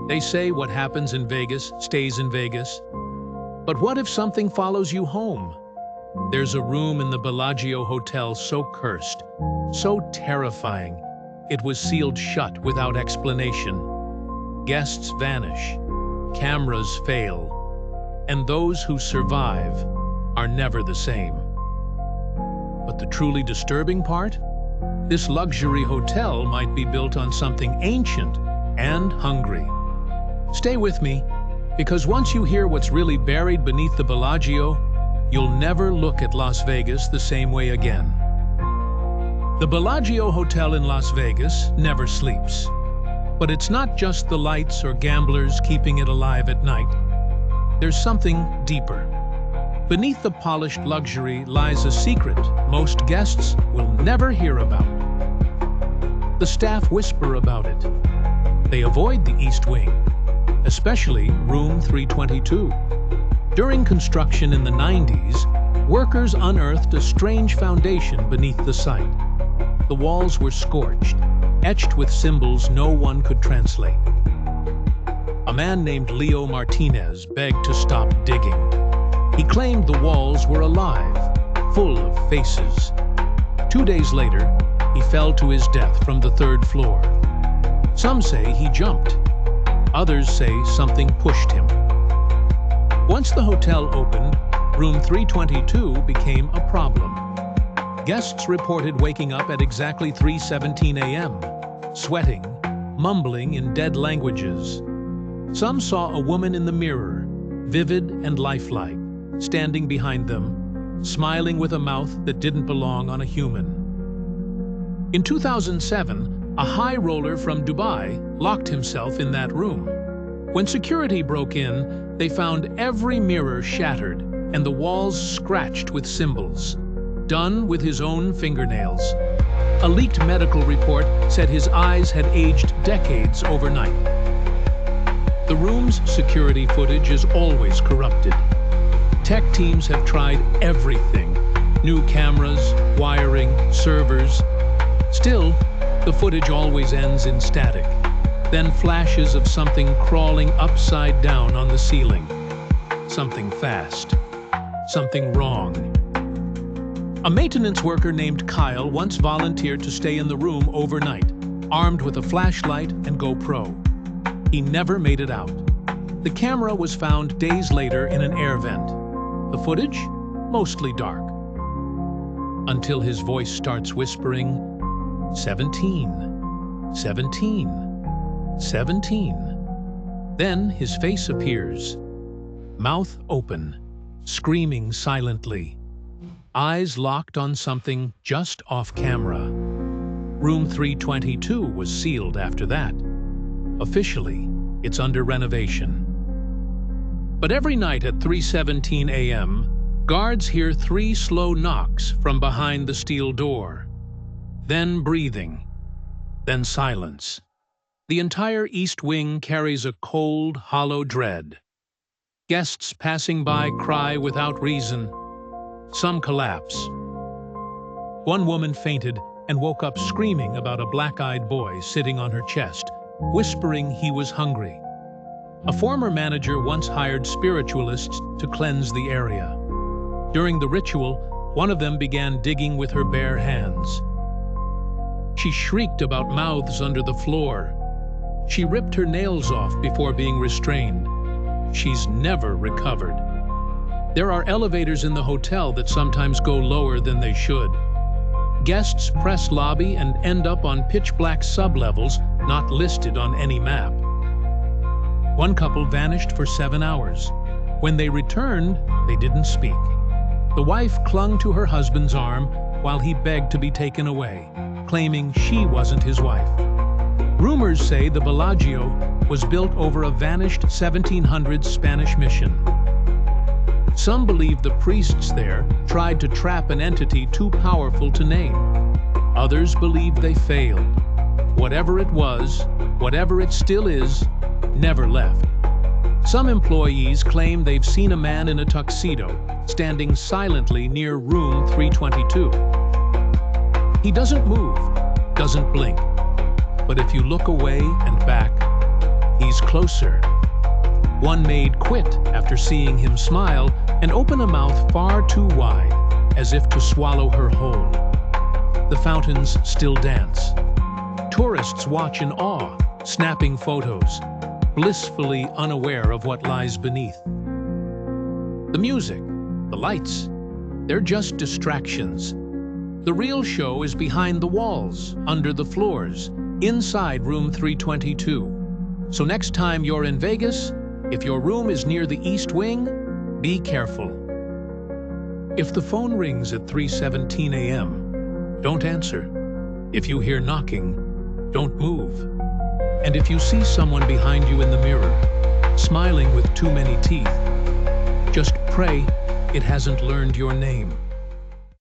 They say what happens in Vegas stays in Vegas. But what if something follows you home? There's a room in the Bellagio Hotel so cursed, so terrifying, it was sealed shut without explanation. Guests vanish, cameras fail, and those who survive are never the same. But the truly disturbing part? This luxury hotel might be built on something ancient and hungry. Stay with me, because once you hear what's really buried beneath the Bellagio, you'll never look at Las Vegas the same way again. The Bellagio Hotel in Las Vegas never sleeps. But it's not just the lights or gamblers keeping it alive at night. There's something deeper. Beneath the polished luxury lies a secret most guests will never hear about. The staff whisper about it. They avoid the East Wing, especially room 322. During construction in the 90s, workers unearthed a strange foundation beneath the site. The walls were scorched, etched with symbols no one could translate. A man named Leo Martinez begged to stop digging. He claimed the walls were alive, full of faces. 2 days later, he fell to his death from the 3rd floor. Some say he jumped. Others say something pushed him. Once the hotel opened, room 322 became a problem. Guests reported waking up at exactly 3:17 a.m., sweating, mumbling in dead languages. Some saw a woman in the mirror, vivid and lifelike, standing behind them, smiling with a mouth that didn't belong on a human. In 2007, a high roller from Dubai locked himself in that room. When security broke in, they found every mirror shattered and the walls scratched with symbols, done with his own fingernails. A leaked medical report said his eyes had aged decades overnight. The room's security footage is always corrupted. Tech teams have tried everything: new cameras, wiring, servers. Still, the footage always ends in static, then flashes of something crawling upside down on the ceiling. Something fast. Something wrong. A maintenance worker named Kyle once volunteered to stay in the room overnight, armed with a flashlight and GoPro. He never made it out. The camera was found days later in an air vent. The footage? Mostly dark. Until his voice starts whispering, 17, 17, 17. Then his face appears, mouth open, screaming silently, eyes locked on something just off camera. Room 322 was sealed after that. Officially, it's under renovation. But every night at 3:17 a.m., guards hear 3 slow knocks from behind the steel door. Then breathing. Then silence. The entire East Wing carries a cold, hollow dread. Guests passing by cry without reason. Some collapse. One woman fainted and woke up screaming about a black-eyed boy sitting on her chest, whispering he was hungry. A former manager once hired spiritualists to cleanse the area. During the ritual, one of them began digging with her bare hands. She shrieked about mouths under the floor. She ripped her nails off before being restrained. She's never recovered. There are elevators in the hotel that sometimes go lower than they should. Guests press lobby and end up on pitch-black sublevels not listed on any map. One couple vanished for 7 hours. When they returned, they didn't speak. The wife clung to her husband's arm while he begged to be taken away, claiming she wasn't his wife. Rumors say the Bellagio was built over a vanished 1700s Spanish mission. Some believe the priests there tried to trap an entity too powerful to name. Others believe they failed. Whatever it was, whatever it still is, never left. Some employees claim they've seen a man in a tuxedo standing silently near room 322. He doesn't move, doesn't blink. But if you look away and back, he's closer. One maid quit after seeing him smile and open a mouth far too wide, as if to swallow her whole. The fountains still dance. Tourists watch in awe, snapping photos, blissfully unaware of what lies beneath. The music, the lights, they're just distractions. The real show is behind the walls, under the floors, inside room 322. So next time you're in Vegas, if your room is near the East Wing, be careful. If the phone rings at 3:17 a.m., don't answer. If you hear knocking, don't move. And if you see someone behind you in the mirror, smiling with too many teeth, just pray it hasn't learned your name.